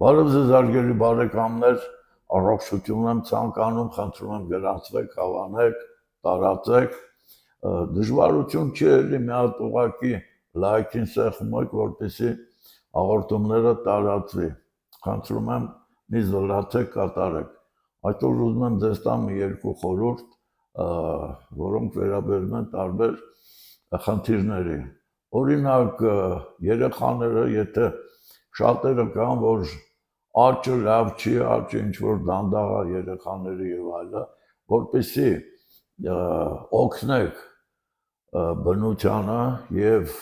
Բարև ձեզ արգելի բարեկամներ, առողջություն եմ ցանկանում, խնդրում եմ գրանցվեք, հավանեք, տարածեք, դժվարություն չի էլի մի հատ ուղղակի լայքին սեղմեք, որպեսզի հաղորդումները տարածվի, խնդրում եմ մի զլացեք, կատարեք, այսօր ուզում եմ ձեզ տամ մի երկու խորհուրդ, որոնք վերաբերում են տարբեր խնդիրների, օրինակ երեխաները, եթե շատերը կան, որ աճը լավ չի, աճը ինչ-որ դանդաղ է երեխաների և այլը, որպեսզի օգնեք բնությանը և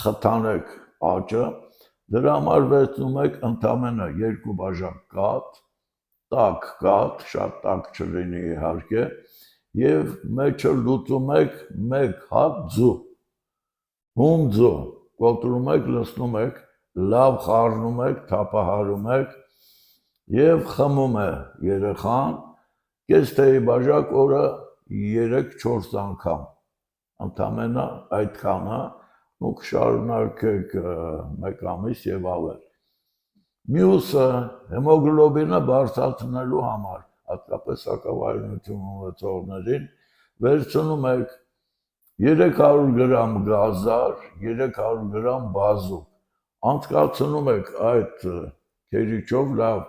խթանեք աճը, դրա համար վերցնում եք ընդամենը 2 բաժան կաթ, տաք կաթ, շատ տաք չլինի իհարկե, և մեջը լուծում եք 1 հատ ձու, հում ձու, կոտրում եք, լցնում եք, լավ խառնում եք, թափահարում եք և խմում է երեխան կես թեյի բաժակ օրը 3-4 անգամ, ընդամենը այդքանը, դուք շարունակեք 1 ամիս և ավել։ Մյուսը հեմոգլոբինը բարձրացնելու համար, հատկապես սակավարյունություն ունեցողներին, վերցնում եք 300 գրամ գազար, 300 գրամ բազուկ, անցկացնում եք այդ քերիչով, լավ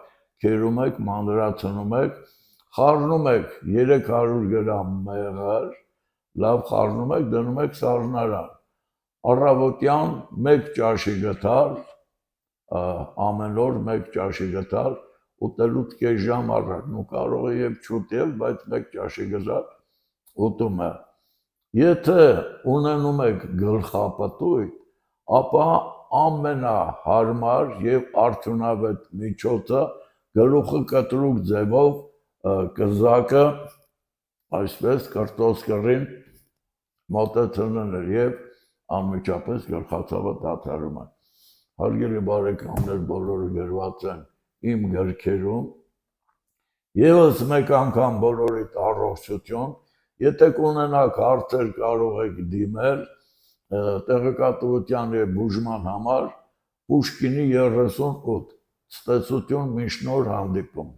քերում եք, մանրացնում եք, խառնում եք 300 գրամ մեղր, լավ խառնում եք, դնում եք սառնարան, առավոտյան 1 ճաշի գթալ, ամեն օր 1 ճաշի գթալ, ուտելուց կես ժամ առաջ, կարող է և չուտել, բայց 1 ճաշի գթալ ուտում է։ Եթե ունենում եք գլխապտույտ, ապա ամենահարմար և արդյունավետ միջոցը գլուխը կտրուկ ձևով կզակը այսպես կրտոսկրին մոտեցնել և անմիջապես գլխացավը դադարում է։ Հարգելի բարեկամներ, բոլորը գրված են իմ գրքերում, ևս մեկ անգամ բոլորիդ առողջություն, եթե կունենաք հարցեր կարող եք դիմել տեղեկատվության և բուժման համար Պուշկինի 38, ցտեսություն մինչ նոր հանդիպում։